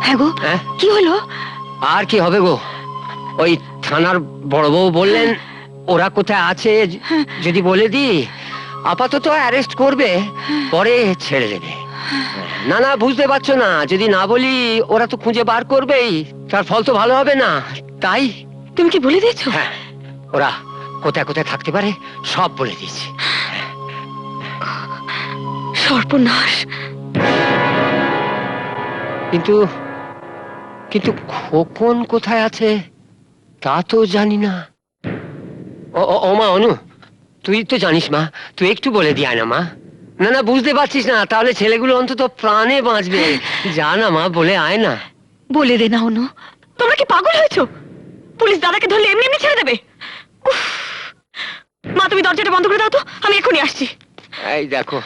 হ্যাঁ গো, কি হলো? আর কি হবে গো, ওই থানার বড় বউ বললেন ওরা কোথায় আছে যদি বলে দি আপাতত অ্যারেস্ট করবে, পরে ছেড়ে দেবে। না না, বুঝতে পারছো না, যদি না বলি ওরা তো খুঁজে বার করবেই, তার ফল তো ভালো হবে না। তাই তুমি কি বলে দিয়েছো? হ্যাঁ, ওরা কোথায় কোথায় থাকতে পারে সব বলে দিয়েছি। সর্বনাশ। কিন্তু কিন্তু খোকন কোথায় আছে তা তো জানি না। ও মা অনু, তুই তো জানিস মা, তুই একটু বলে দিয়ে না মা। না না, বুঝতে পারছিস না, তাহলে ছেলেগুলো অন্তত প্রাণে বাঁচবে। যা না মা, বলে আয় না। বলে দে না অনু, তোমরা কি পাগল হয়েছো? পুলিশ দাদাকে ধরলে এমনি এমনি ছেড়ে দেবে? মা তুমি দরজাটা বন্ধ করে দাও তো, আমি এখনই আসছি। এই দেখো,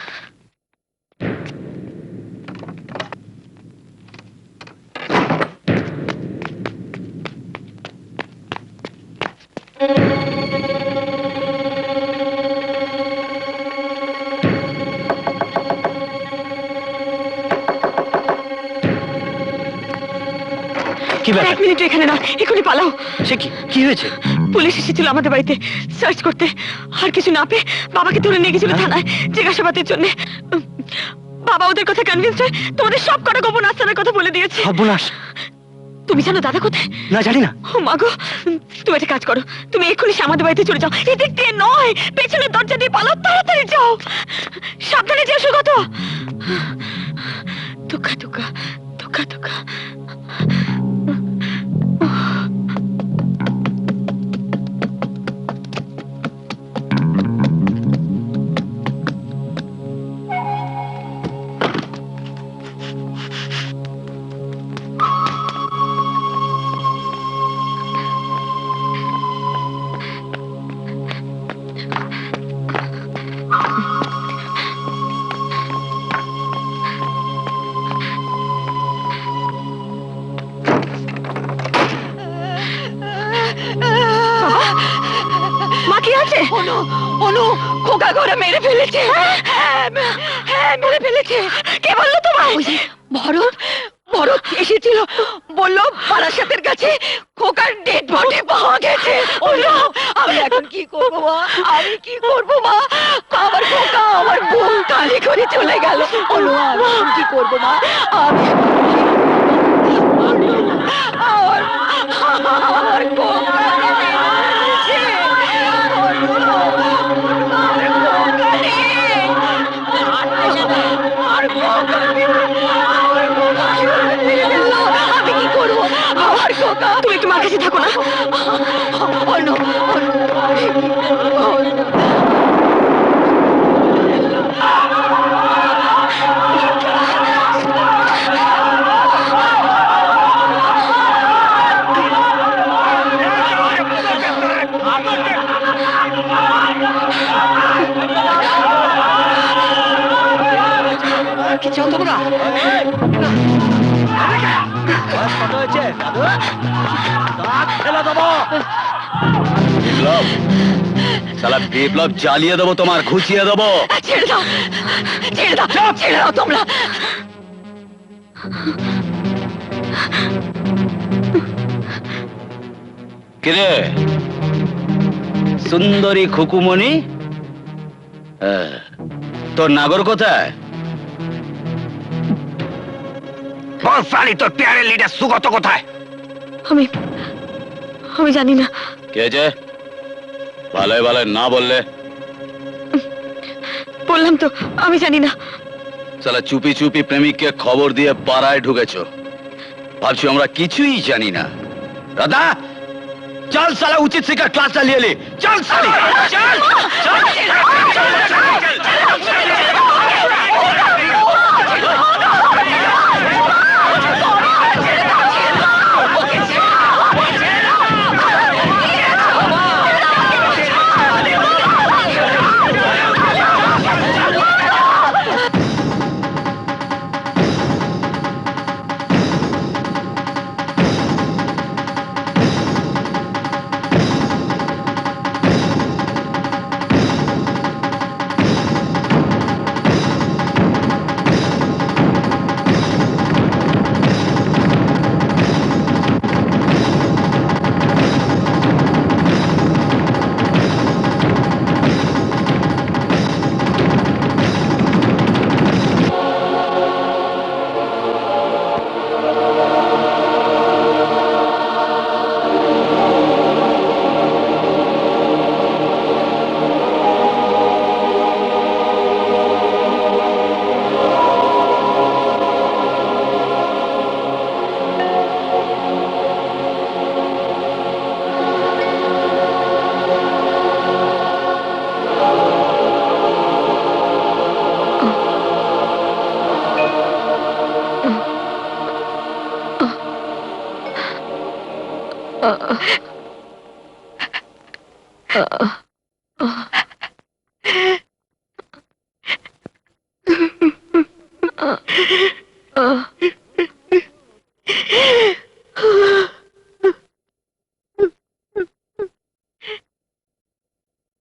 এক মিনিট এখানে না, এখনই পালাও। সে কি হয়েছে? পুলিশ এসেছিল আমাদের বাড়িতে সার্চ করতে, আর কিছু না পেয়ে বাবাকে ধরে নিয়ে গেছিল থানায় জিজ্ঞাসাবাদের জন্য। বাবা ওদের কথা কনভিন্স হয়ে তোমাদের সব কটা গোপন আস্তানার কথা বলে দিয়েছে। সর্বনাশ। তুমি জানো দাদা কোথায়? না, জানি না। ও মাগো, তুমি একটা কাজ করো, তুমি এক্ষুনি আমাদের বাড়িতে চলে যাও। এদিক দিয়ে নয়, পেছনের দরজা দিয়ে পালাও, তাড়াতাড়ি যাও। সাবধানে যেও সুগত। দুঃখা দুঃখা দুঃখা দুঃখা। খোকা ঘরে মেরে ফেলেছে। হ্যাঁ, মেরে ফেলেছে। কে বললো তোমায়? ভরত, ভরত এসেছিল, বললো বারাসাতের কাছে খোকার ডেড বডি পাওয়া গেছে। আমি এখন কি করবো মা? আমি কি করবো মা? আমার খোকা আমার বুক খালি করে চলে গেল। আমি এখন কি করবো মা? আমি আমার খোকা তুমি একটু মার কাছে থাকো না। কি চাও তোমরা? বিপ্লব জ্বালিয়ে দেবো, তোমার ঘুচিয়ে দেবো। ছেড়ে দাও, ছেড়ে দাও, ছেড়ে দাও তোমরা। কিরে সুন্দরী খুকুমণি, তোর নাগর কোথায়? তোর পেয়ারের লিডার সুগত কোথায়? আমি জানি না। কে যে ভালো ভালো না বললে? বললাম তো আমি জানি না। সালা চুপি চুপি প্রেমিককে খবর দিয়ে পাড়ায় ঢুকেছো, ভাবছি আমরা কিছুই জানি না। দাদা চল সালা, উচিত শিক্ষার ক্লাস চালিয়ে লে। চল সালি, চল চল।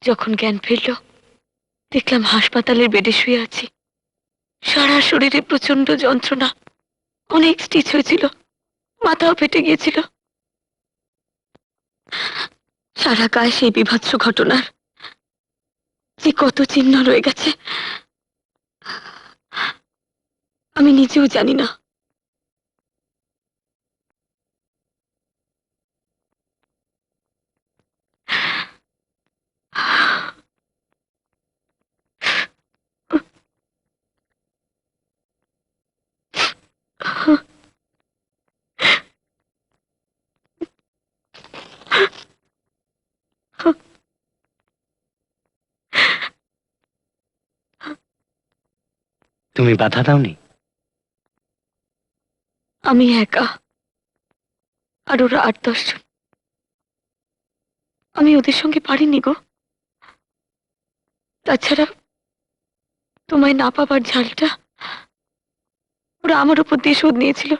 যখন জ্ঞান ফিরল, দেখলাম হাসপাতালের বেডে শুয়ে আছি। সারা শরীরে প্রচন্ড যন্ত্রণা, অনেক স্টিচ হয়েছিল, মাথাও ফেটে গিয়েছিল। সারা গায়ে সেই বীভৎস ঘটনার যে কত চিহ্ন রয়ে গেছে আমি নিজেও জানি না। তুমি বাধা দাওনি? আমি একা, আর ওরা ৮-১০ জন। আমি ওদের সঙ্গে পারিনি গো। তাছাড়া তোমায় না পাবার ঝালটা ওরা আমার উপর দিয়ে শোধ নিয়েছিল।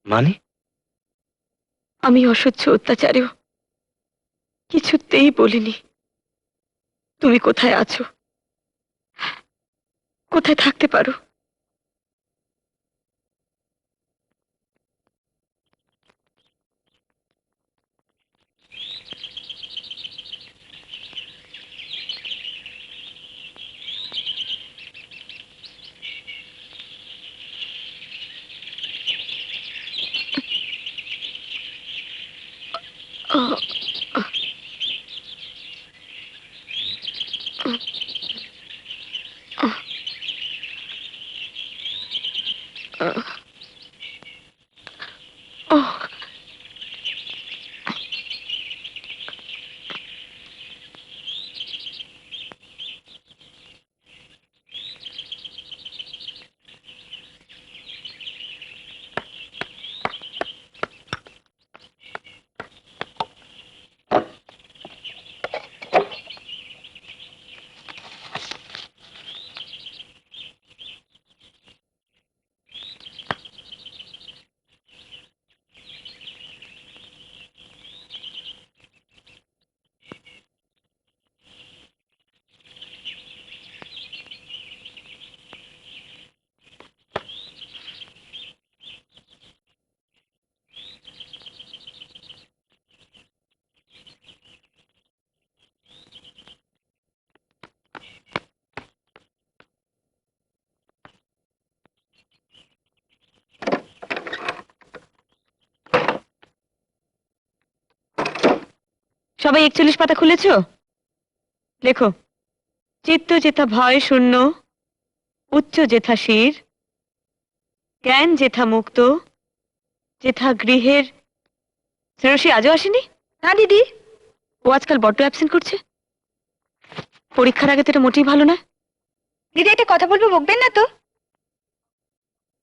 মানে? আমি অসহ্য অত্যাচারেও কিছুতেই বলিনি তুমি কোথায় আছো, কোথায় থাকতে পারো। সবাই ৪১ পাতা খুলেছো? লেখো, চিত্ত যেথা ভয় শূন্য, উচ্চ যেথা শির, জ্ঞান যেথা মুক্ত, যেথা গৃহের। শ্রেয়সী আজও আসেনি? না দিদি, ও আজকাল বড্ড অ্যাবসেন্ট করছে। পরীক্ষার আগে তো এটা মোটেই ভালো না। দিদি একটা কথা বলবো, বকবেন না তো?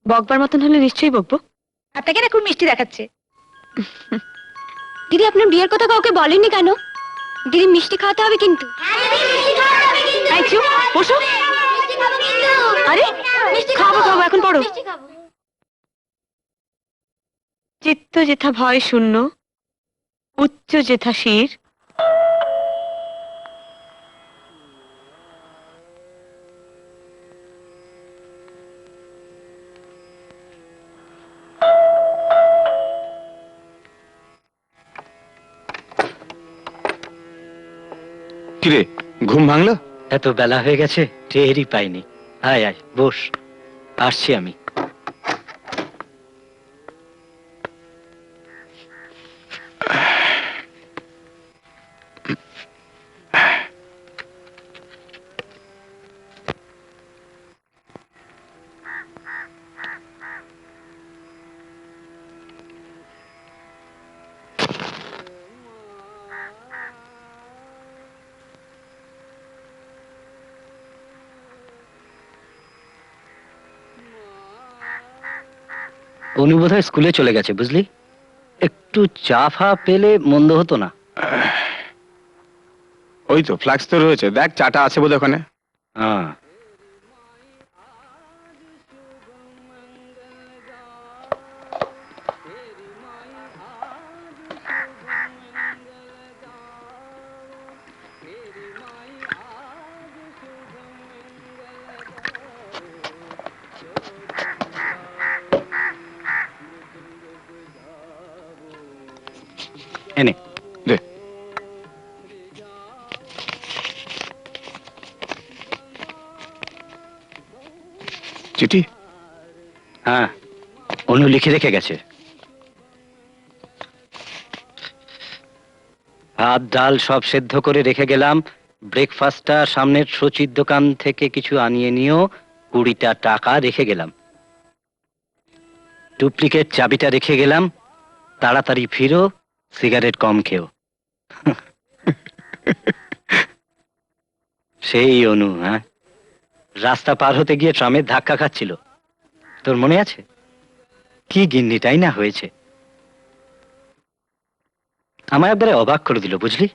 বকবার মতন হলে নিশ্চয়ই বকবো। আপনাকে না খুব মিষ্টি দেখাচ্ছে। দিদি আপনার বিয়ের কথা কাউকে বলেননি কেন? দিদি মিষ্টি খাওয়াতে হবে কিন্তু। এই চুপ, বসো। আরে খাবো খাবো, এখন পড়ো। চিত্ত যেথা ভয় শূন্য, উচ্চ যেথা শির, কিরে, ঘুম ভাঙলো? এত বেলা হয়ে গেছে, টেরই পাইনি। আয় আয় বস, আসছি আমি। অনু বোধহয় স্কুলে চলে গেছে, বুঝলি? একটু চা ফা পেলে মন্দ হতো না। ওই তো ফ্লাক্স তো রয়েছে, দেখ চাটা আছে বোধ ওখানে। হ্যাঁ, এনে দে। চিঠি? হ্যাঁ, অনু লিখে রেখে গেছে। ভাত ডাল সব সেদ্ধ করে রেখে গেলাম। ব্রেকফাস্টটা সামনের সচির দোকান থেকে কিছু আনিয়ে নিও। 20টা টাকা রেখে গেলাম। ডুপ্লিকেট চাবিটা রেখে গেলাম। তাড়াতাড়ি ফিরো, সিগারেট কম খেও। সেই অনু, হ্যাঁ, রাস্তা পার হতে গিয়ে ট্রামের ধাক্কা খাচ্ছিল, তোর মনে আছে? কি গিন্নিটাই না হয়েছে, আমায় একবারে অবাক করে দিল, বুঝলি?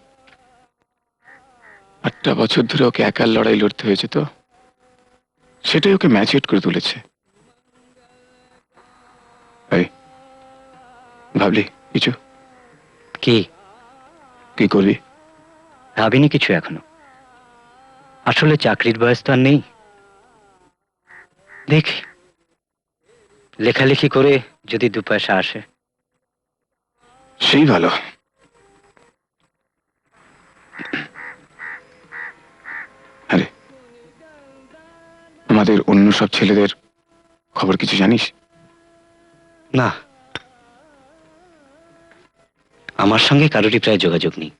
8টা বছর ধরে ওকে একার লড়াই লড়তে হয়েছে, তো সেটাই ওকে ম্যাচিউর করে তুলেছে। এই, ভাবলি কিছু? কি কি করবি? ভাবিনি কিছু এখনো। আসলে চাকরির বয়স তো আর নেই। দেখি, লেখালেখি করে যদি 2 পয়সা আসে। সেই ভালো। আরে, আমাদের অন্য সব ছেলেদের খবর কিছু জানিস? না, আমার সঙ্গে কারোরই প্রায় যোগাযোগ নেই।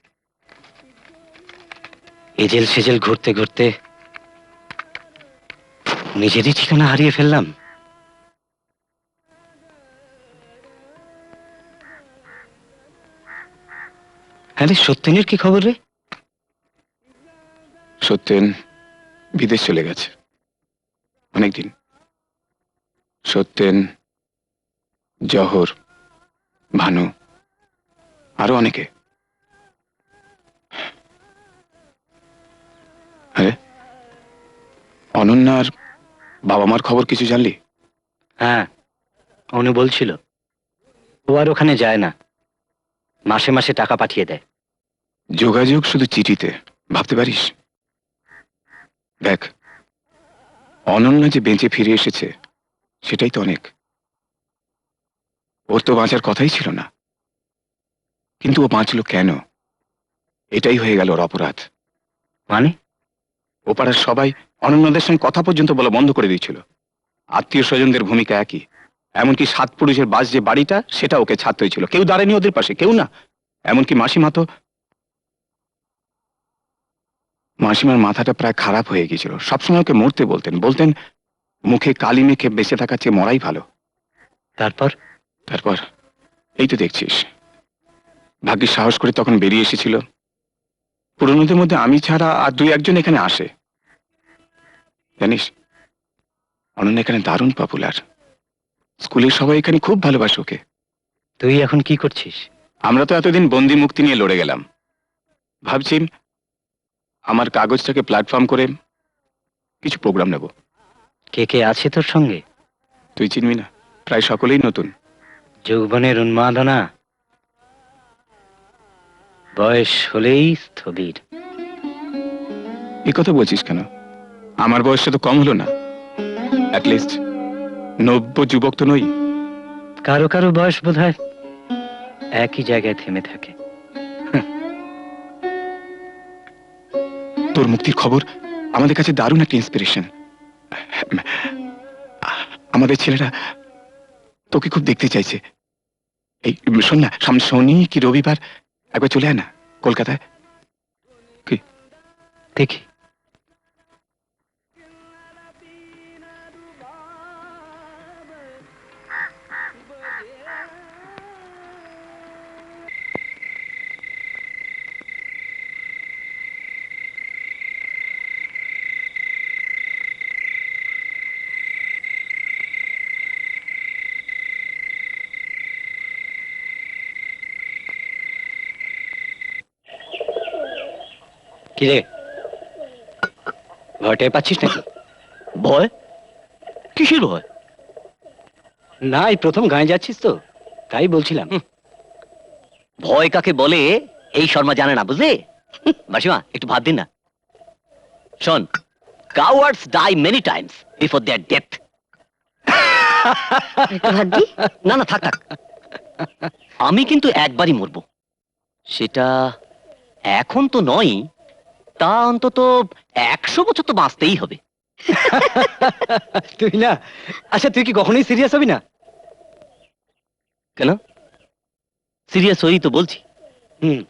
এজেল সেজেল ঘুরতে ঘুরতে নিজেরই ঠিকানা হারিয়ে ফেললাম। হ্যাঁ রে, সত্যেনের কি খবর রে? সত্যেন বিদেশ চলে গেছে অনেকদিন। সত্যেন, জহর, ভানু, আরো অনেকে। আরে, অনন্যার বাবা মার খবর কিছু জানলি? হ্যাঁ, অনু বলছিল ও আর ওখানে যায় না, মাসে মাসে টাকা পাঠিয়ে দেয়। যোগাযোগ শুধু চিঠিতে, ভাবতে পারিস? দেখ, অনন্যা যে বেঁচে ফিরে এসেছে সেটাই তো অনেক। ওর তো বাঁচার কথাই ছিল না, কিন্তু ও বাঁচলো কেন? এটাই হয়ে গেল ওর অপরাধ। মানে? ও পাড়ার সবাই অনন্যাদের সঙ্গে কথা পর্যন্ত বলা বন্ধ করে দিয়েছিল। আত্মীয় স্বজনদের ভূমিকা একই। এমনকি 7 পুরুষের বাস যে বাড়িটা, সেটা ওকে ছাড়তে হয়েছিল। কেউ দাঁড়ায়নি ওদের পাশে, কেউ না। এমনকি মাসিমা তো, মাসিমার মাথাটা প্রায় খারাপ হয়ে গিয়েছিল। সবসময় ওকে মরতে বলতেন, বলতেন মুখে কালি মেখে বেঁচে থাকার চেয়ে মরাই ভালো। তারপর? তারপর এই তো দেখছিস। ভাগ্যিস সাহস করে তখন বেরিয়ে এসেছিল। পুরনোদের মধ্যে আমি ছাড়া আর 2-1 জন এখানে আসে। জানিস, অনন্যা এখানে দারুণ পপুলার। স্কুলের সবাই এখানে খুব ভালোবাসে ওকে। তুই এখন কি করছিস? আমরা তো এতদিন বন্দি মুক্তি নিয়ে লড়ে গেলাম। ভাবছি আমার কাগজটাকে প্ল্যাটফর্ম করে কিছু প্রোগ্রাম নেব। কে কে আছে তোর সঙ্গে? তুই চিনবি না, প্রায় সকলেই নতুন। যৌবনের উন্মাদনা বয়স হলেই স্থবির। এ কথা বলছিস কেন? আমার বয়সটা তো কম হলো না। অ্যাটলিস্ট নব্য যুবক তো নই। কারো কারো বয়স বোধহয় একই জায়গায় থেমে থাকে। তোর মুক্তির খবর আমাদের কাছে দারুণ একটা ইন্সপিরেশন। আমাদের ছেলেরা তোকে খুব দেখতে চাইছে। এই শোন না, সামনে শনি কি রবিবার একবার চলে আয় না কলকাতায়। কি? দেখি। কিরে, ভয় টের পাচ্ছিস নাকি? ভয়? কিসের ভয়? না, এই প্রথম গায়ে যাচ্ছিস তো, তাই বলছিলাম। ভয় কাকে বলে এই শর্মা জানে না, বুঝলে? মাসিমা, একটু ভাত দিন না। শোন, cowards die many times before their death. না না, থাক থাক। আমি কিন্তু একবারই মরবো, সেটা এখন তো নয়, তা অন্তত 100 বছর তো বাঁচতেই হবে। তুই না, আচ্ছা তুই কি কখনোই সিরিয়াস হবি না? কেন? সিরিয়াস হই তো বলছি। হুম।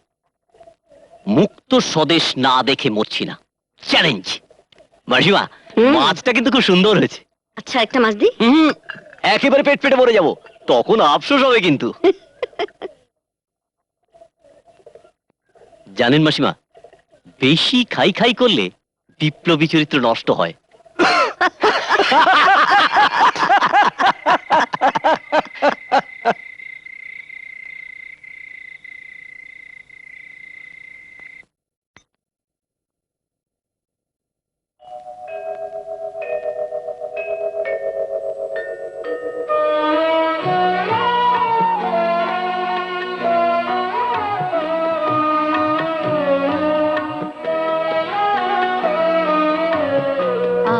মুক্ত স্বদেশ না দেখে মরছি না, চ্যালেঞ্জ। মাসিমা, মাছটা কিন্তু খুব সুন্দর হয়েছে। আচ্ছা, একটা মাছ দি। একেবারে পেট পেটে মরে যাব, তখন আফসোস হবে কিন্তু। জানেন মাসিমা, বেশি খাই খাই করলে বিপ্লবী চরিত্র নষ্ট হয়।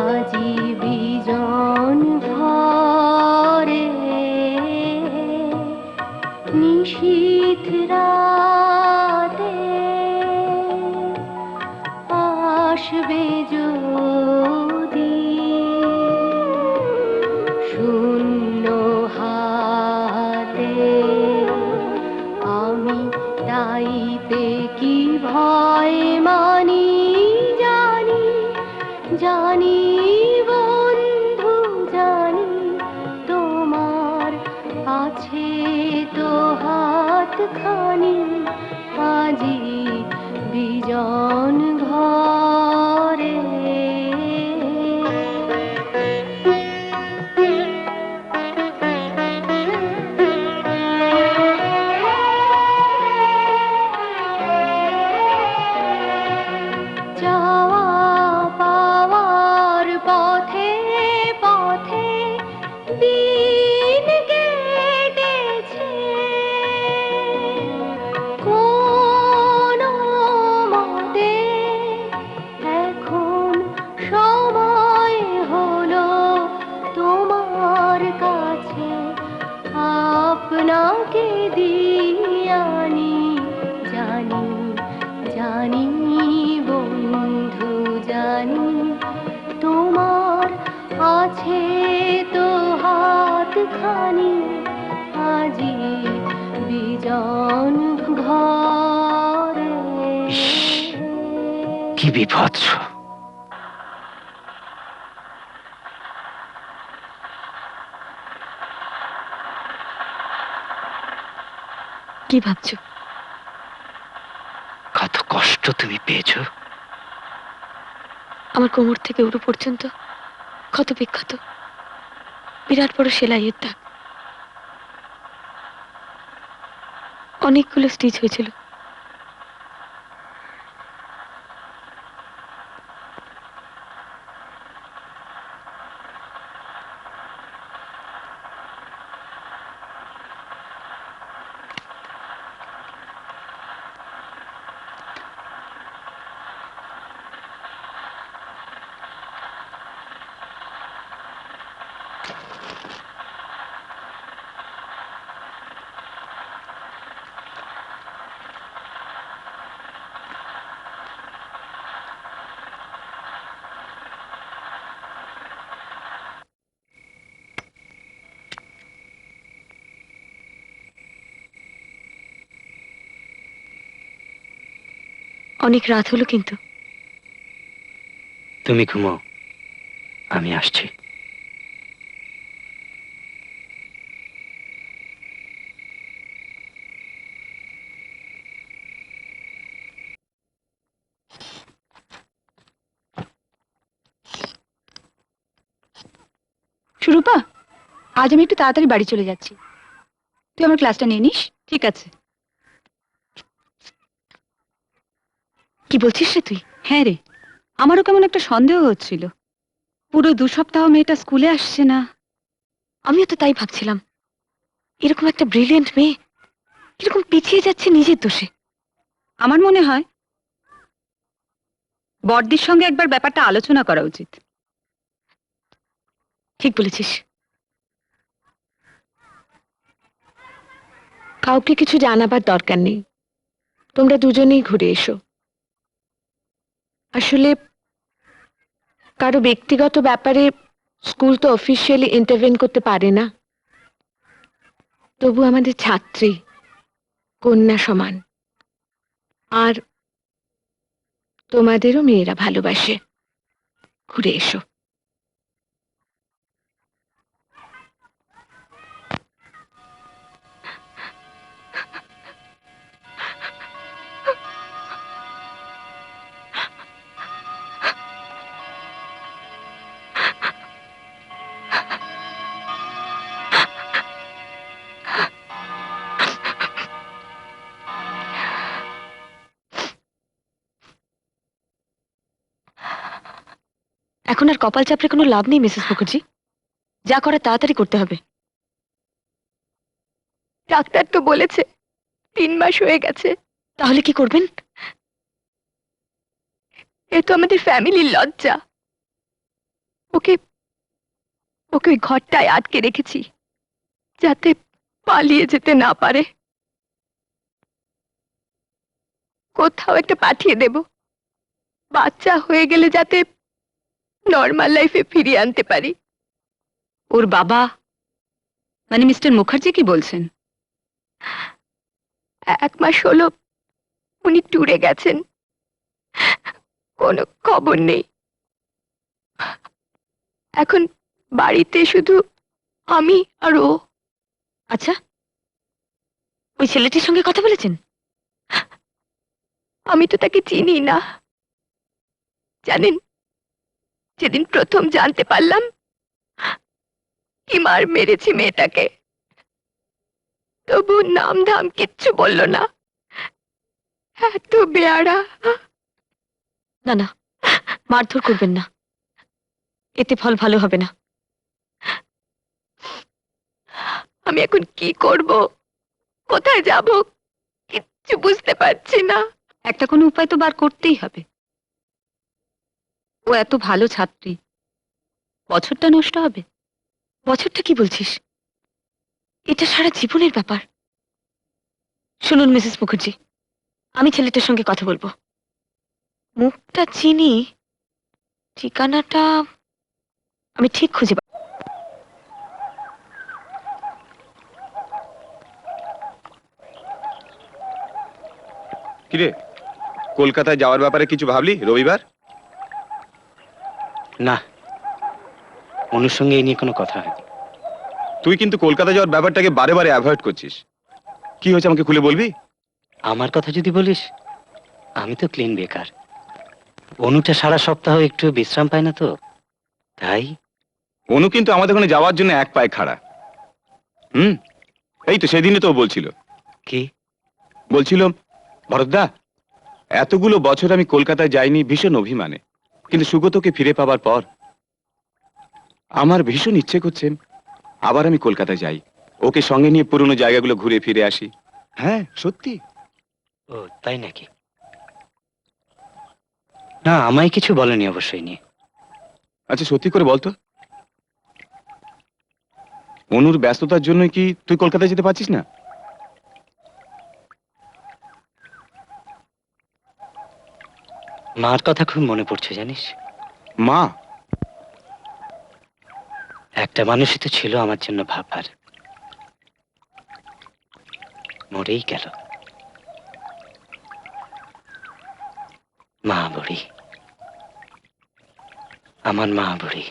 আজি বিজন ঘরে নিশীথ রাতে আসবে যদি শূন্য হাতে, আমি তাইতে কি ভয় মানি, জানি জানি বন্ধু জানি, তোমার আছে তো হাতখানি আজি বিজন ঘরে। যাওয়া পাওয়ার পথে পথে দিন কেটেছে, কোন মতে এখন সময় হলো তোমার কাছে আপনাকে দিয়ানি, জানি জানি বন্ধু জানি, তোমার আছে তো হাতখানি আজি বিজন ঘরে। কি বিভৎস! কি ভাবছো? কত কষ্ট তুমি পেয়েছো। আমার কোমর থেকে উড়ু পর্যন্ত কত বিখ্যাত, বিরাট বড় সেলাইয়ের দাগ, অনেকগুলো স্টিচ হয়েছিল। অনেক রাত হলো কিন্তু। তুমি ঘুমাও, আমি আসছি। সুরূপা, আজ আমি একটু তাড়াতাড়ি বাড়ি চলে যাচ্ছি, তুই আমার ক্লাসটা নিয়ে নিস। ঠিক আছে। কি বলছিস রে তুই? হ্যাঁ রে, আমারও কেমন একটা সন্দেহ হচ্ছিল। পুরো 2 সপ্তাহ মেয়েটা স্কুলে আসছে না। আমিও তো তাই ভাবছিলাম, এরকম একটা ব্রিলিয়েন্ট মেয়ে কিরকম পিছিয়ে যাচ্ছে নিজের দোষে। আমার মনে হয় বড়দির সঙ্গে একবার ব্যাপারটা আলোচনা করা উচিত। ঠিক বলেছিস। কাউকে কিছু জানাবার দরকার নেই, তোমরা দুজনেই ঘুরে এসো। আসলে কারো ব্যক্তিগত ব্যাপারে স্কুল তো অফিসিয়ালি ইন্টারভেন করতে পারে না। তবু আমাদের ছাত্রী, কন্যা সমান। আর তোমাদেরও মেয়েরা ভালোবাসে, ঘুরে এসো। এখন আর কপাল চাপড়ে কোনো লাভ নেই মিসেস মুখার্জি, যা করে তাড়াতাড়ি করতে হবে। ডাক্তার তো বলেছে 3 মাস হয়ে গেছে। তাহলে কি করবেন? এ তো আমাদের ফ্যামিলির লজ্জা। ওকে ওকে ওই ঘরটায় আটকে রেখেছি যাতে পালিয়ে যেতে না পারে। কোথাও একটা পাঠিয়ে দেব, বাচ্চা হয়ে গেলে যাতে নর্মাল লাইফে ফিরিয়ে আনতে পারি। ওর বাবা মানে মিস্টার মুখার্জি কি বলছেন? 1 মাস হলো উনি ট্যুরে গেছেন, কোনো খবর নেই। এখন বাড়িতে শুধু আমি আর ও। আচ্ছা, ওই ছেলেটির সঙ্গে কথা বলেছেন? আমি তো তাকে চিনি না। জানেন, যেদিন প্রথম জানতে পারলাম কি মার মেরেছি মেয়েটাকে, তবু নাম ধাম কিচ্ছু বলল না। এত বেয়ারা। না না, মারধর করবেন না, এতে ফল ভালো হবে না। আমি এখন কি করব, কোথায় যাব, কিচ্ছু বুঝতে পারছি না। একটা কোনো উপায় তো বার করতেই হবে। ও এত ভালো ছাত্রী, বছরটা নষ্ট হবে। বছরটা কি বলছিস? এটা সারা জীবনের ব্যাপার। শুনুন মিসেস মুখার্জি, আমি ছেলেটার সঙ্গে কথা বলবো। মুখটা চিনি, ঠিকানাটা আমি ঠিক খুঁজে পাবো। কিরে, কলকাতায় যাওয়ার ব্যাপারে কিছু ভাবলি রবিবার? না, অনুর সঙ্গে এই নিয়ে কোনো কথা হয়নি। তুই কিন্তু কলকাতা যাওয়ার ব্যাপারটাকে বারে বারে অ্যাভয়েড করছিস। কি হয়েছে আমাকে খুলে বলবি? আমার কথা যদি বলিস, আমি তো ক্লিন বেকার। অনুটা সারা সপ্তাহ একটু বিশ্রাম পায় না তো, তাই। অনু কিন্তু আমাদের ওখানে যাওয়ার জন্য এক পায়ে খাড়া। এই তো সেদিনই তো ও বলছিল। কি বলছিল, ভরতদা, এতগুলো বছর আমি কলকাতায় যাইনি ভীষণ অভিমানে, কিন্তু সুগতকে ফিরে পাবার পর আমার ভীষণ ইচ্ছে করছে আবার আমি কলকাতায় যাই, ওকে সঙ্গে নিয়ে পুরনো জায়গাগুলো ঘুরে ফিরে আসি। হ্যাঁ সত্যি। ও তাই নাকি? না, আমায় কিছু বলেনি অবশ্যই নিয়ে। আচ্ছা সত্যি করে বলতো, অনুর ব্যস্ততার জন্য কি তুই কলকাতায় যেতে পারছিস না? মার কথা খুব মনে পড়ছে জানিস। মা? একটা মানুষই তো ছিল আমার জন্য ভাববার, মরেই গেল। মা বুড়ি, আমার মা বুড়ি।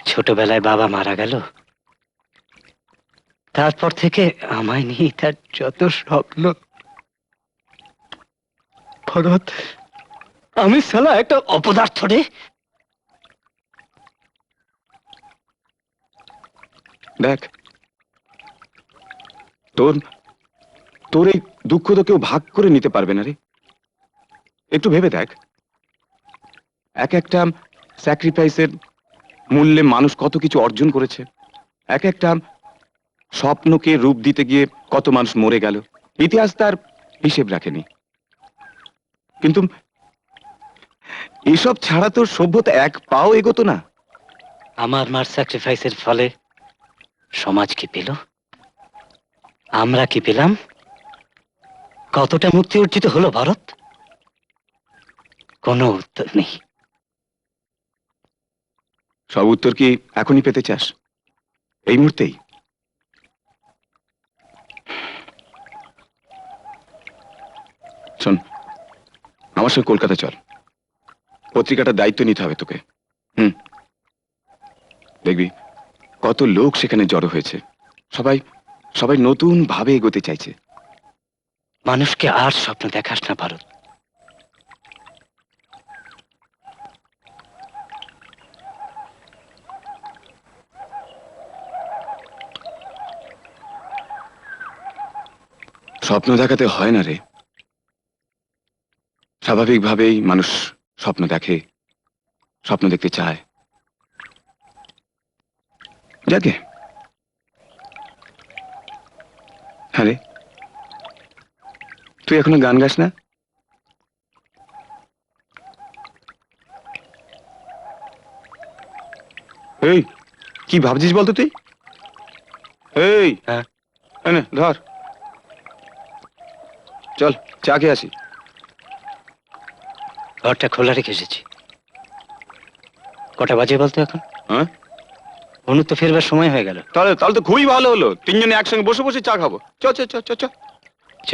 ছোটবেলায় বাবা মারা গেল, তারপর থেকে আমায় নিয়ে তার যত স্বপ্ন। ভরত, আমি শালা একটা অপদার্থ রে। দেখ, তোর তোর এই দুঃখ তো কেউ ভাগ করে নিতে পারবে না রে। একটু ভেবে দেখ, এক একটা স্যাক্রিফাইসের মূল্যে মানুষ কত কিছু অর্জন করেছে। এক একটা স্বপ্নকে রূপ দিতে গিয়ে কত মানুষ মরে গেল, ইতিহাস তার হিসেব রাখেনি। কিন্তু এসব ছাড়া তো সভ্যতা এক পাও এগোতো না। আমার মার স্যাক্রিফাইসের ফলে সমাজ কি পেল, আমরা কি পেলাম, কতটা মুক্তি অর্জিত হলো ভারত? কোনো উত্তর নেই। সব উত্তর কি এখনই পেতে চাস, এই মুহূর্তেই? শোন, আমার সঙ্গে কলকাতা চল, পত্রিকাটার দায়িত্ব নিতে হবে তোকে। দেখবি কত লোক সেখানে জড়ো হয়েছে, সবাই সবাই নতুন ভাবে এগোতে চাইছে। মানুষকে আর স্বপ্ন দেখাস না ভারত। স্বপ্ন দেখাতে হয় না রে, স্বাভাবিকভাবেই মানুষ স্বপ্ন দেখে, স্বপ্ন দেখতে চায়। যাকে হ্যাঁ রে, তুই এখনো গান গাস না? এই কি ভাবছিস বলতো তুই? এই হ্যাঁ? এনে ধর, চল চা খেয়ে আসি। ঘরটা খোলা রেখে এসেছি। কটা বাজে বলতো এখন? হ্যাঁ, অনু তো ফেরবার সময় হয়ে গেল। তাহলে তাহলে তো খুবই ভালো হলো, তিনজনে একসঙ্গে বসে বসে চা খাবো। চ চ চ চ চ। চ।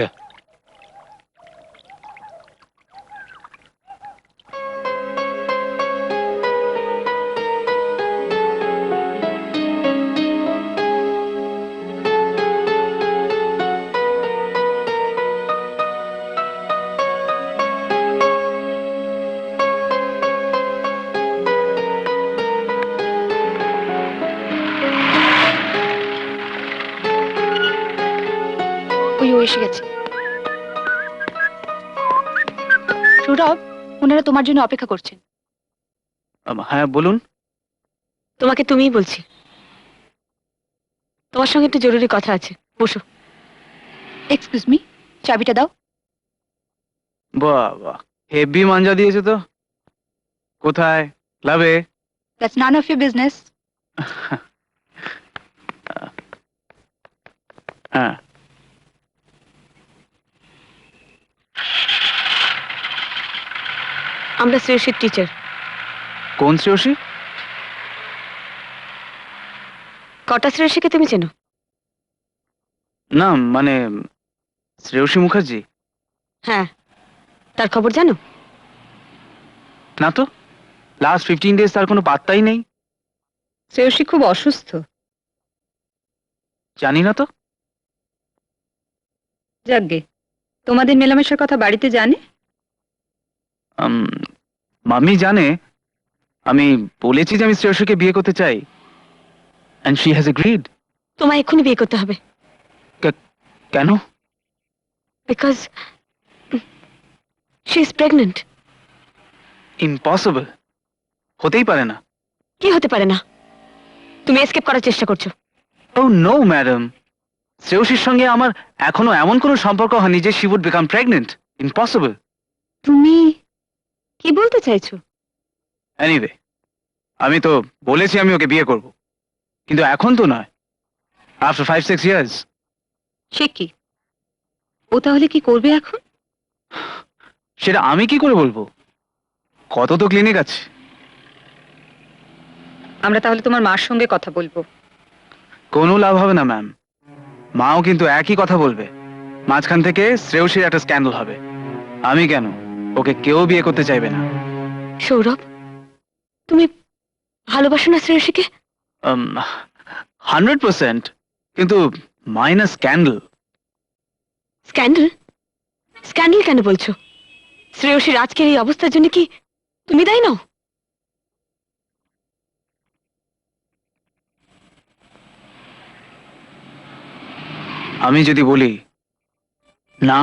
ও এসে গেছে। সৌরভ, ওনারা তোমার জন্য অপেক্ষা করছেন। হ্যাঁ বলুন। তোমাকে তুমিই বলছি, তোমার সঙ্গে একটু জরুরি কথা আছে, বসো। এক্সকিউজ মি, চাবিটা দাও। বাহ বাহ, হেভি মাঞ্জা দিয়েছে তো। কোথায়? ক্লাবে? That's none of your business. হ্যাঁ, আমরা শ্রেয়সীর টিচার। কোন শ্রেয়সী? কটা শ্রেয়সীকে তুমি চেনো? না মানে শ্রেয়সী মুখার্জি? হ্যাঁ, তার খবর জানো? না তো, লাস্ট 15 ডেজ তার কোনো পাত্তাই নেই। শ্রেয়সী খুব অসুস্থ। জানি না তো। যাকগে, তোমাদের মেলামেশার কথা বাড়িতে জানে? মাম্মি জানে। আমি বলেছি যে আমি শ্রেয়সীকে বিয়ে করতে চাই, and she has agreed. তোমায় এক্ষুনি বিয়ে করতে হবে। কেন? Because she is pregnant. Impossible, হতেই পারে না। কি হতে পারে না? তুমি এসকেপ করার চেষ্টা করছো। ও নো ম্যাডাম, শ্রেয়সীর সঙ্গে আমার এখনো এমন কোনো সম্পর্ক হয়নি যে she would become pregnant. Impossible. তুমি কি বলতে চাইছো? এনিওয়ে, আমি তো বলেছি আমি ওকে বিয়ে করব, কিন্তু এখন তো নয়, আফটার 5-6 ইয়ার্স। সে কি, ও তাহলে কি করবে এখন? সেটা আমি কি করে বলবো? কত তো ক্লিনিক আছে। আমরা তাহলে তোমার মার সঙ্গে কথা বলবো। কোনো লাভ হবে না ম্যাম, মাও কিন্তু একই কথা বলবে। মাঝখান থেকে শ্রেয়সীর একটা স্ক্যান্ডাল হবে। আমি কেন, ওকে কেউ বিয়ে করতে চাইবে না। সৌরভ, তুমি ভালোবাসো না শ্রেয়সীকে? 100%, কিন্তু মাইনাস স্ক্যান্ডাল। স্ক্যান্ডাল? স্ক্যান্ডাল কেন বলছো? শ্রেয়সীর আজকের এই অবস্থার জন্য কি তুমি দায়ী নও? আমি যদি বলি না,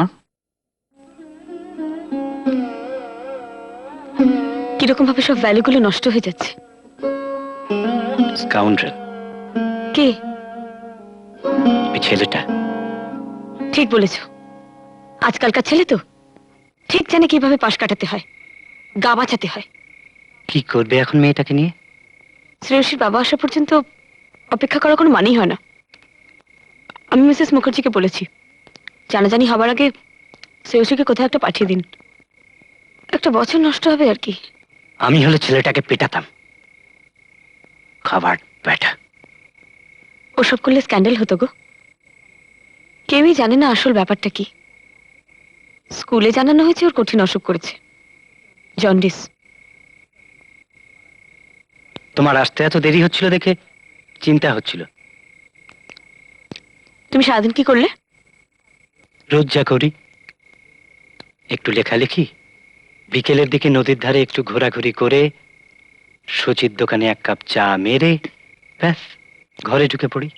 এরকম ভাবে সব ভ্যালুগুলো নষ্ট হয়ে যাচ্ছে। স্কাউন্ড্রেল, কে? ওই ছেলেটা। ঠিক বলেছ, আজকালকার ছেলে তো ঠিক জানে কিভাবে পাশ কাটাতে হয়, গা বাঁচাতে হয়। কি করবে এখন মেয়েটাকে নিয়ে? শ্রেয়সীর বাবা আসা পর্যন্ত অপেক্ষা করার কোনো মানেই হয় না। আমি মিসেস মুখার্জিকে বলেছি, জানাজানি হবার আগে শ্রেয়সীকে কোথাও একটা পাঠিয়ে দিন। একটা বছর নষ্ট হবে আর কি। আমি হলে ছেলেটাকে পেটাতাম। খাবার ব্যাটা। ওসব করলে স্ক্যান্ডাল হতো গো। কেউই জানে না আসল ব্যাপারটা কি। স্কুলে জানানো হয়েছে ওর কঠিন অসুখ করেছে, জন্ডিস। তোমার আসতে এত দেরি হচ্ছিল দেখে চিন্তা হচ্ছিল। তুমি সারাদিন কি করলে? রোজ যা করি, একটু লেখালেখি, বিকেলের দিকে নদীর ধারে একটু ঘোরাঘুরি করে, সচির দোকানে এক কাপ চা মেরে ব্যাস ঘরে ঢুকে পড়ি।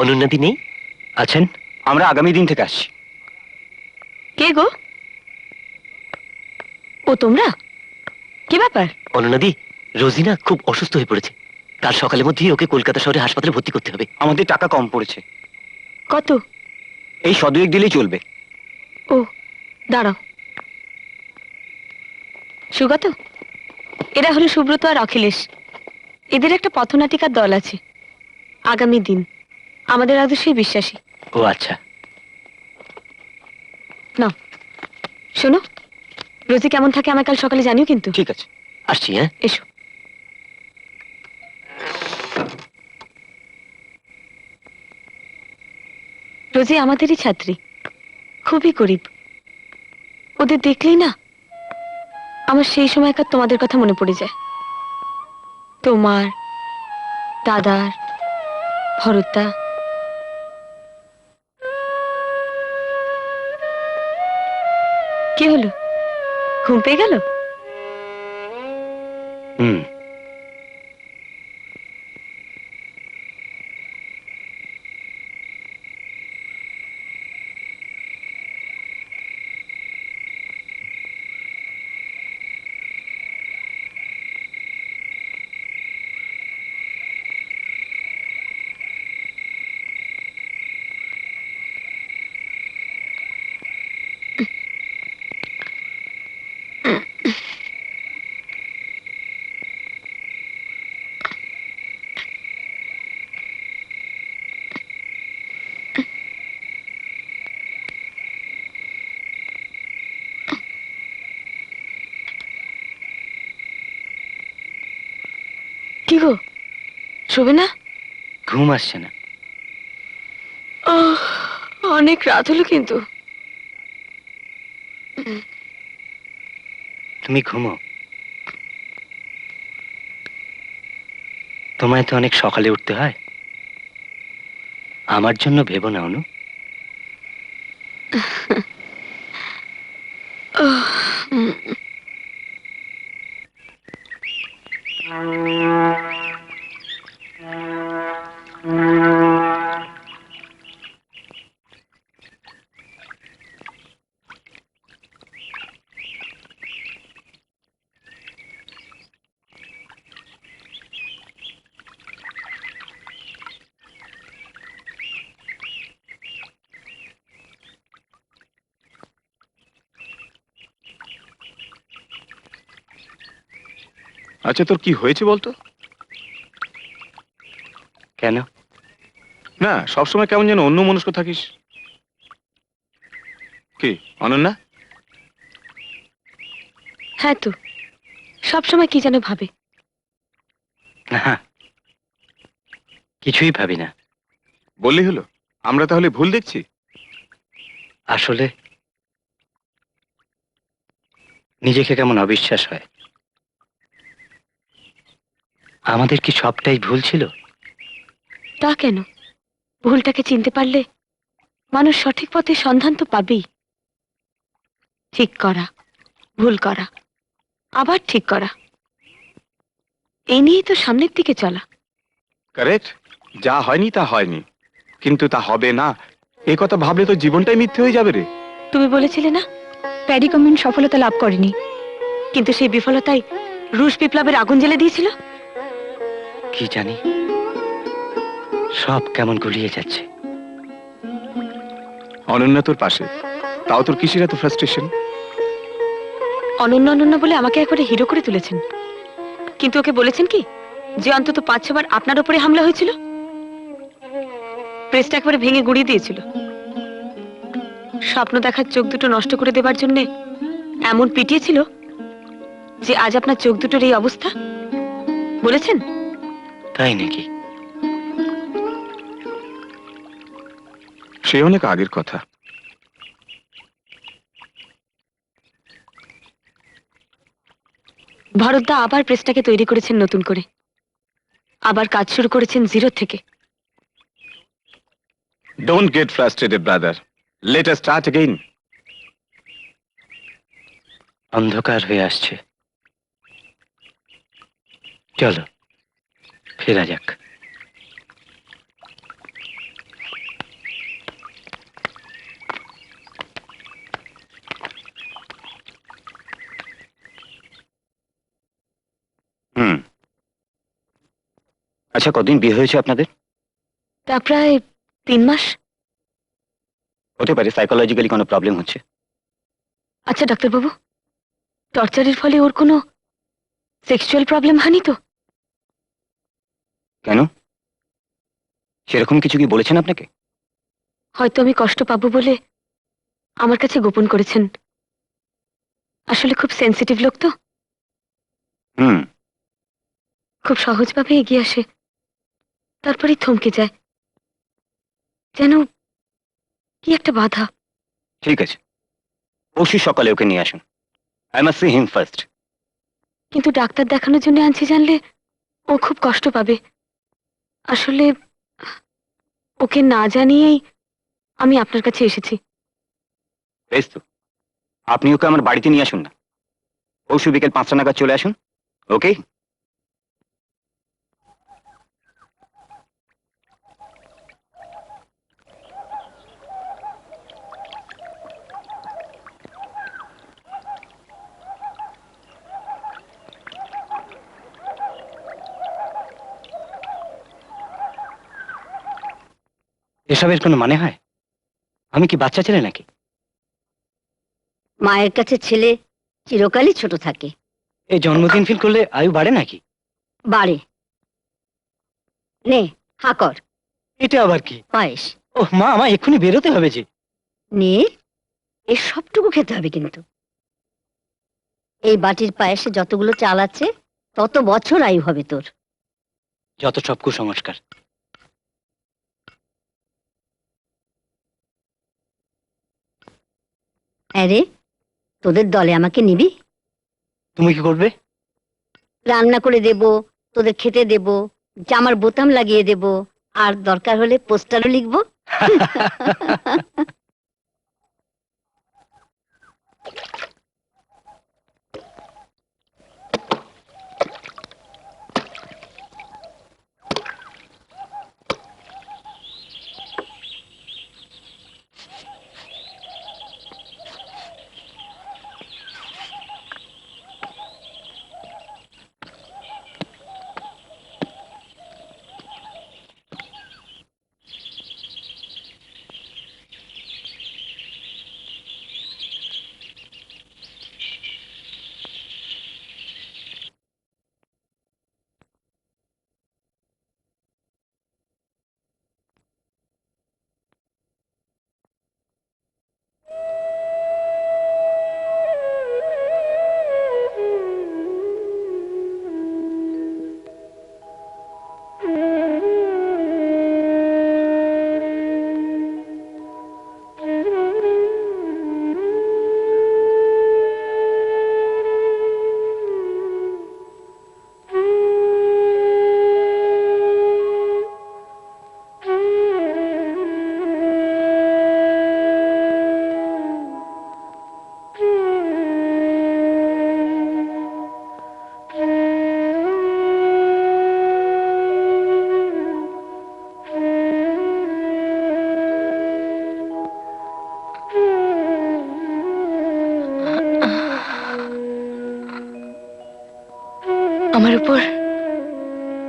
অনন্যাদি নেই? আছেন? আমরা আগামী দিন থেকে আসছি। কে গো? ও তোমরা? কি ব্যাপার? অনন্যাদি, রোজিনা খুব অসুস্থ হয়ে পড়েছে। কাল সকালের মধ্যেই ওকে কলকাতা শহরে হাসপাতালে ভর্তি করতে হবে। আমাদের টাকা কম পড়েছে। কত? এই 100-2 দিলেই চলবে। ও দাঁড়াও। সুগত, এরা হলো সুব্রত আর অখিলেশ। এদের একটা পথনাটিকার দল আছে। আগামী দিন আমাদের আদর্শে বিশ্বাসী। ও আচ্ছা। না শোনো, রোজি কেমন থাকে আমায় কাল সকালে জানিও কিন্তু। ঠিক আছে, আসছি। হ্যাঁ, এসো। রোজি আমাদেরই ছাত্রী, খুবই গরিব। ওদের দেখলেই না আমার সেই সময়কার তোমাদের কথা মনে পড়ে যায়। তোমার দাদার, ভরতদা। কি হলো, ঘুম পেয়ে গেল? হুম। কি গো, শোবে না? ঘুম আসছে না। অনেক রাত হলো কিন্তু। তুমি ঘুমো। তোমায় তো অনেক সকালে উঠতে হয়। আমার জন্য ভেবো না অনু। আচ্ছা, তোর কি হয়েছে বলতো? কেন? না, সবসময় কেমন যেন অন্য মনস্ক থাকিস। কি অনন্যা? হ্যাঁ তো, সবসময় কি যেন ভাবে। না, কিছুই ভাবি না। বললি হলো, আমরা তাহলে ভুল দেখছি। আসলে নিজেকে কেমন অবিশ্বাস হয়। আমাদের কি সবটাই ভুল ছিল? তা কেন? ভুলটাকে চিনতে পারলে মানুষ সঠিক পথে সন্ধান তো পাবেই। ঠিক করা, ভুল করা, আবার ঠিক করা, এই নিয়েই তো সামনের দিকে চলা। কারেক্ট, যা হয়নি তা হয়নি, কিন্তু তা হবে না এই কথা ভাবলে তো জীবনটাই মিথ্যে হয়ে যাবে রে। তুমি বলেছিলে না প্যারি কমিউন সফলতা লাভ করেনি, কিন্তু সেই বিফলতাই রুশ বিপ্লবের আগুন জ্বেলে দিয়েছিল। কি জানি, সব কেমন গুলিয়ে যাচ্ছে। অনন্যা তোর পাশে, তাও তোর কিসের এত ফ্রাস্ট্রেশন? অনন্য অনন্য বলে আমাকে একবারে হিরো করে তুলেছেন, কিন্তু ওকে বলেছেন কি যে অন্তত 5-6 বার আপনার উপরে হামলা হয়েছিল, প্রেসটা একবারে ভেঙে গুঁড়িয়ে দিয়েছিল। স্বপ্ন দেখার চোখ দুটো নষ্ট করে দেবার জন্য এমন পিটিয়েছিল যে আজ আপনার চোখ দুটোর এই অবস্থা। বলেছেন? তাই নাকি? সে অনেক আগের কথা। ভরতদা আবার প্রেসটাকে তৈরি করেছেন নতুন করে, আবার কাজ শুরু করেছেন জিরো থেকে। Don't get frustrated brother, let us start again. অন্ধকার হয়ে আসছে, চলো ফেরা যাক। আচ্ছা, কদিন বিয়ে হয়েছে আপনাদের? তা প্রায় 3 মাস। হতে পারে সাইকোলজিক্যালি কোনো প্রবলেম হচ্ছে। আচ্ছা ডাক্তারবাবু, টর্চারের ফলে ওর কোনো সেক্সুয়াল প্রবলেম হয়নি তো? কেন, সেরকম কিছু কি বলেছেন আপনাকে? হয়তো আমি কষ্ট পাবো বলে আমার কাছে গোপন করেছেন। আসলে খুব সেনসিটিভ লোক তো, হুম, খুব সহজভাবে এগিয়ে আসে, তারপরেই থমকে যায়, যেন কি একটা বাধা। ঠিক আছে, পরশু সকালে ওকে নিয়ে আসুন। I must see him first. কিন্তু ডাক্তার দেখানোর জন্য আনছি জানলে ও খুব কষ্ট পাবে। আসলে ওকে না জানিয়েই আমি আপনার কাছে এসেছি। বেশ তো, আপনি ওকে আমার বাড়িতে নিয়ে আসুন না। পরশু বিকেল 5টা নাগাদ চলে আসুন, ওকে? এসবের কোনো মানে হয়? আমি কি বাচ্চা ছেলে নাকি? মায়ের কাছে ছেলে চিরকালই ছোট থাকে। এই জন্মদিন ফিল করলে আয়ু বাড়ে নাকি? বাড়ে। নে হা কর, এটা আবার কি? পায়েস ওহ মা, আমার এক্ষুনি বেরোতে হবে যে। নে, এর সবটুকু খেতে হবে কিন্তু। এই বাটির পায়েসে যতগুলো চাল আছে তত বছর আয়ু হবে তোর। যত সব কুসংস্কার। আরে তোদের দলে আমাকে নিবি? তুমি কি করবে? রান্না করে দেব, তোদের খেতে দেব, জামার বোতাম লাগিয়ে দেব, আর দরকার হলে পোস্টারও লিখবো।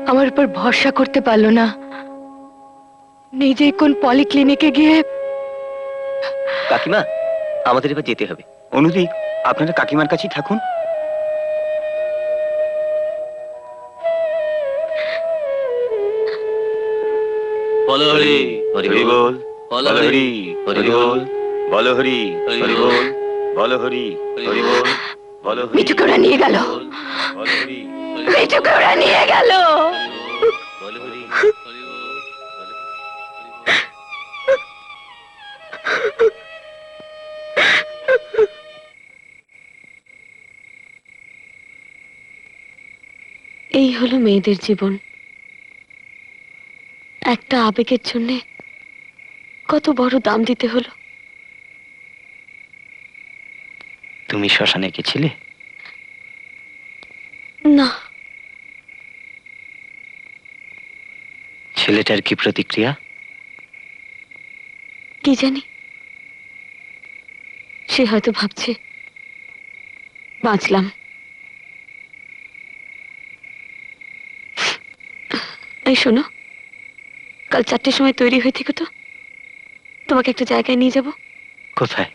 আমার উপর ভরসা করতে পারলো না, নিজে কোন পলিক্লিনিকে গিয়ে। কাকিমা, আমাদের এবার যেতে হবে। অনুদি, আপনারা কাকিমার কাছেই থাকুন। বলো হরি হরি বল, বলো হরি হরি বল, বলো হরি হরি বল, বলো হরি হরি বল, বলো হরি মিঠুকে ওরা নিয়ে গেল, বলো হরি মিঠুকে ওরা নিয়ে গেল। বলো হরি হরি বল। এই হলো মেয়েদের জীবন। একটা আবেগের জন্য কত বড় দাম দিতে হলো। তুমি শ্মশানে গেছিলে? না, ছেলেটার কি প্রতিক্রিয়া? কি জানি, সে হয়তো ভাবছে বাঁচলাম। এই শোনো, কাল 4টের সময় তৈরি হয়ে থেকো তো, তোমাকে একটা জায়গায় নিয়ে যাব। কোথায়?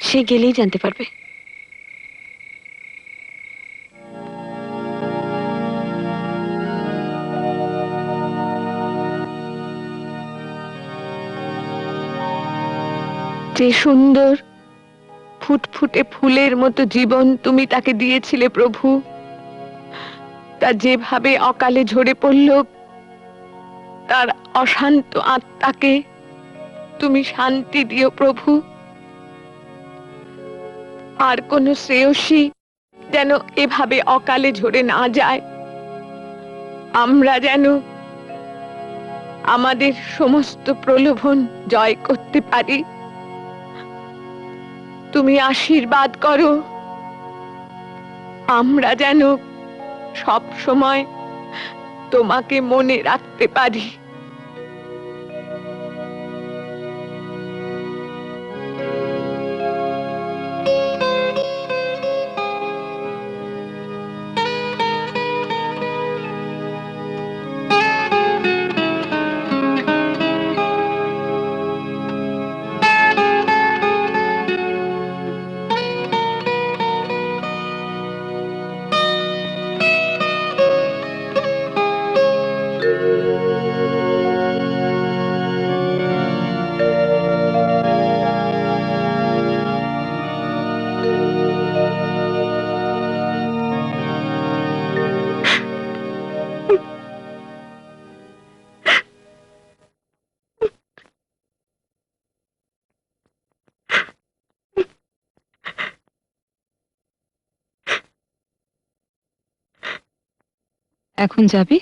সে গেলেই জানতে পারবে। যে সুন্দর ফুটফুটে ফুলের মতো জীবন তুমি তাকে দিয়েছিলে প্রভু, তা যেভাবে অকালে ঝরে পড়ল, তার অশান্ত আত্মাকে তুমি শান্তি দিও প্রভু। আর কোন শ্রেয়সী যেন এভাবে অকালে ঝরে না যায়। আমরা যেন আমাদের সমস্ত প্রলোভন জয় করতে পারি। তুমি আশীর্বাদ করো, আমরা যেন সব সময় তোমাকে মনে রাখতে পারি। এখন যাবি?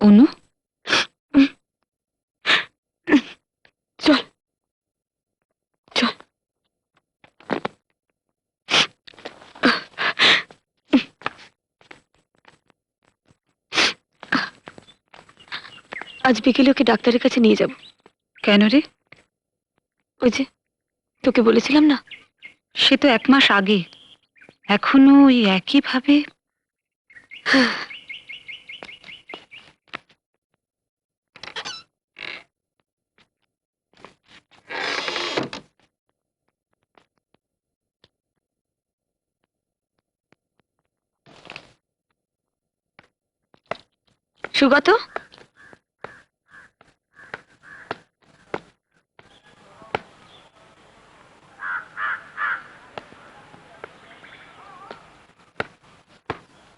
অনু, চল চল। আজ বিকেলে ওকে ডাক্তারের কাছে নিয়ে যাব। কেন রে? ওই যে তোকে বলেছিলাম না, সে তো 1 মাস আগে, এখনো ওই একই ভাবে। সুগত,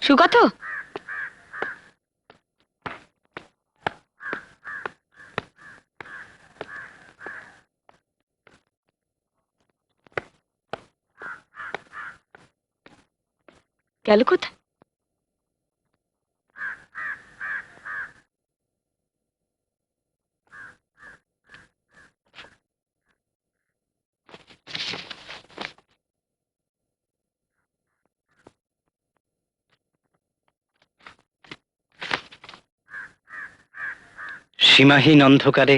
সুগত, গেল কোথায়? সীমাহীন অন্ধকারে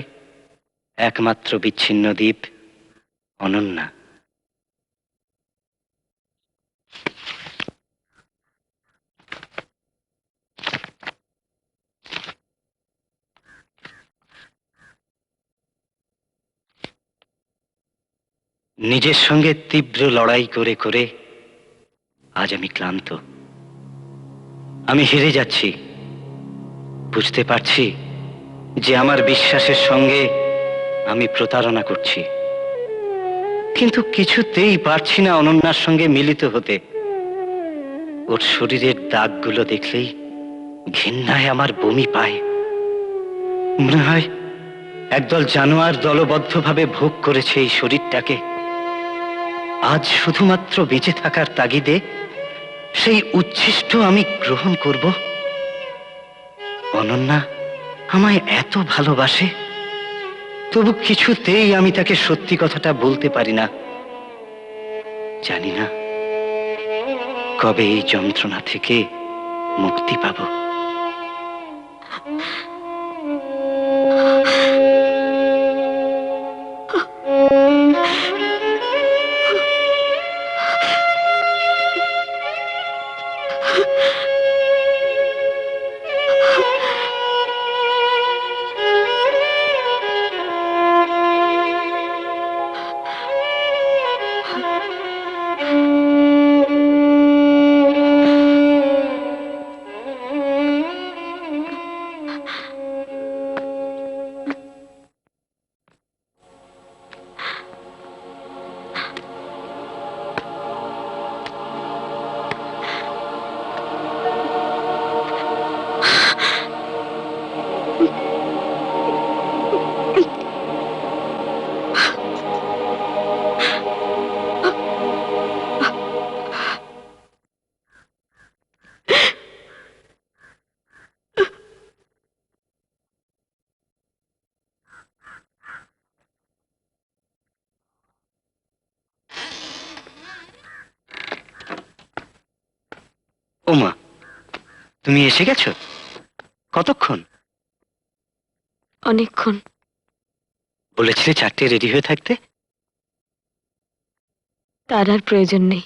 একমাত্র বিচ্ছিন্ন দ্বীপ অনন্যা। নিজের সঙ্গে তীব্র লড়াই করে করে আজ আমি ক্লান্ত। আমি হেরে যাচ্ছি। বুঝতে পারছি যে আমার বিশ্বাসের সঙ্গে আমি প্রতারণা করছি, কিন্তু কিছুতেই পারছি না অনন্যার সঙ্গে মিলিত হতে। ওর শরীরের দাগগুলো দেখলেই ঘৃণায় আমার বমি পায়। মনে হয় একদল জানোয়ার দলবদ্ধভাবে ভোগ করেছে এই শরীরটাকে। আজ শুধুমাত্র বেঁচে থাকার তাগিদে সেই উচ্ছিষ্ট আমি গ্রহণ করব। অনন্যা আমায় এত ভালোবাসে, তবু কিছুতেই আমি তাকে সত্যি কথাটা বলতে পারি না। জানি না কবে এই যন্ত্রণা থেকে মুক্তি পাব। ওমা, তুমি এসে গেছো? কতক্ষণ? অনেকক্ষণ। বলেছিলে 4টে রেডি হয়ে থাকতে। তার আর প্রয়োজন নেই।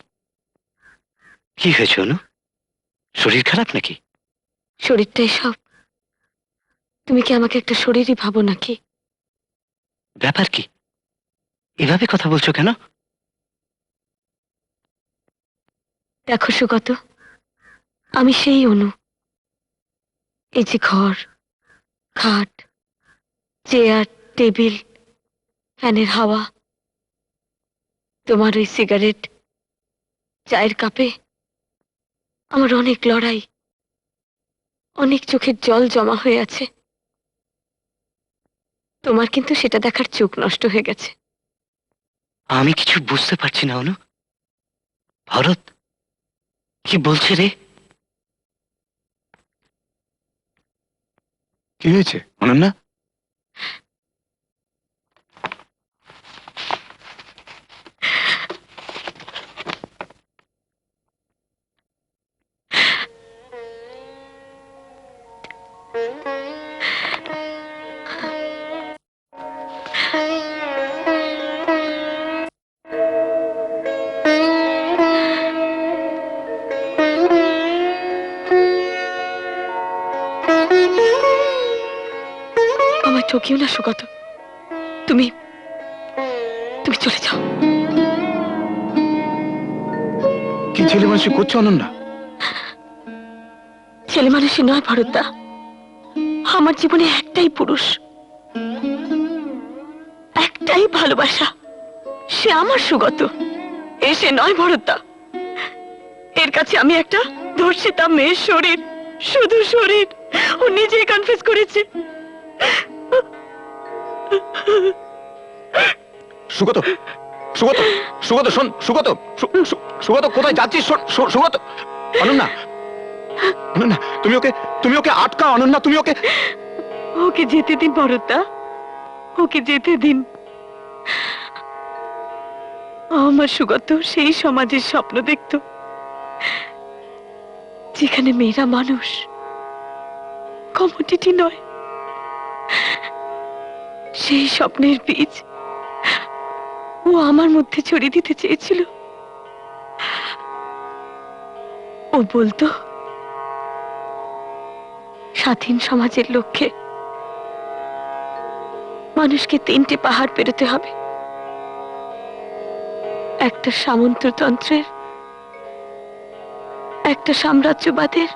কি হয়েছে অনু? শরীর খারাপ নাকি? শরীরটাই সব। তুমি কি আমাকে একটা শরীরই ভাবো নাকি? ব্যাপার কি? এভাবে কথা বলছো কেন? দেখো সুগত, আমি সেই অনু। এই যে ঘর, খাট, চেয়ার, টেবিল, ফ্যানের হাওয়া, তোমার ওই সিগারেট, চায়ের কাপে আমার অনেক লড়াই, অনেক চোখের জল জমা হয়ে আছে। তোমার কিন্তু সেটা দেখার চোখ নষ্ট হয়ে গেছে। আমি কিছু বুঝতে পারছি না অনু। ভরত কি বলছে রে? কি হয়েছে অনন্যা? আমায় ঠকিও না সুগত। তুমি তুমি চলে যাও। কি ছেলে মানুষ করছো অনন্যা? ছেলে মানুষই নয় ভরতদা, আমার জীবনে একটাই পুরুষ, একটাই ভালোবাসা, সে আমার সুগত। সে নয় ভরতদা। এর কাছে আমি একটা ধর্ষিতা মেয়ের শরীর, শুধু শরীর। ও নিজেই কনফেস করেছে। সুগত, সুগত, সুগত শোন। সুগত, সুগত কোথায় যাচ্ছিস? শোন সুগত। অনন্যা, অনন্যা তুমি ওকে আটকাও। অনন্যা তুমি ওকে ওকে যেতে দিন ভরতদা, ওকে যেতে দিন। আমার সুগত সেই সমাজের স্বপ্ন দেখত যেখানে মেয়েরা মানুষ, কমোডিটি নয়। সেই স্বপ্নের বীজ ও আমার মধ্যে ছড়িয়ে দিতে চেয়েছিল। ও বলতো স্বাধীন সমাজের লক্ষ্যে মানুষকে 3টে পাহাড় পেরোতে হবে, একটা সামন্ততন্ত্রের, একটা সাম্রাজ্যবাদের,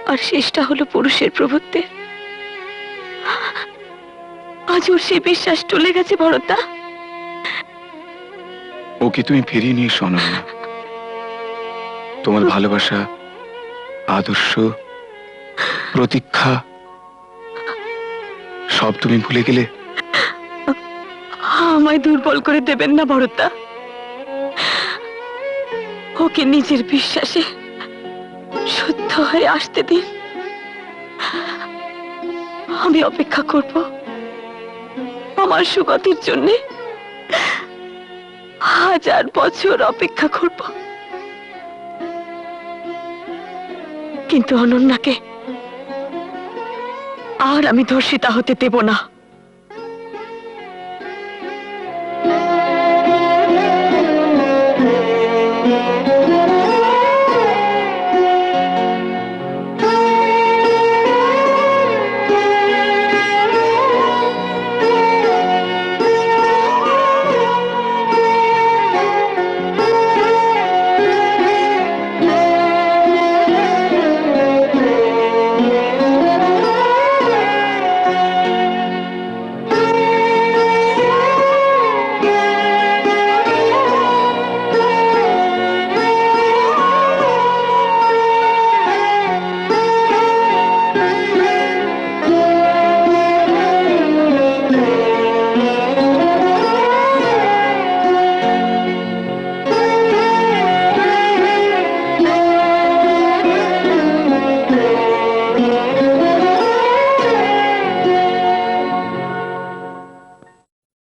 আর শেষটা হলো পুরুষের প্রভুত্বের। আজ ওর সে বিশ্বাস টলে গেছে ভরতদা। ওকে তুমি ফিরিয়ে নিয়ে এসো অনন্যা। তোমার ভালোবাসা, আদর্শ, প্রতীক্ষা সব তুমি ভুলে গেলে? আমায় দুর্বল করে দেবেন না ভরতদা। ওকে নিজের বিশ্বাসে শুদ্ধ হয়ে আসতে দিন। আমি অপেক্ষা করব আমার সুগতির জন্য। 1000 বছর অপেক্ষা করব, কিন্তু অনন্যাকে আর আমি ধর্ষিতা হতে দেব না।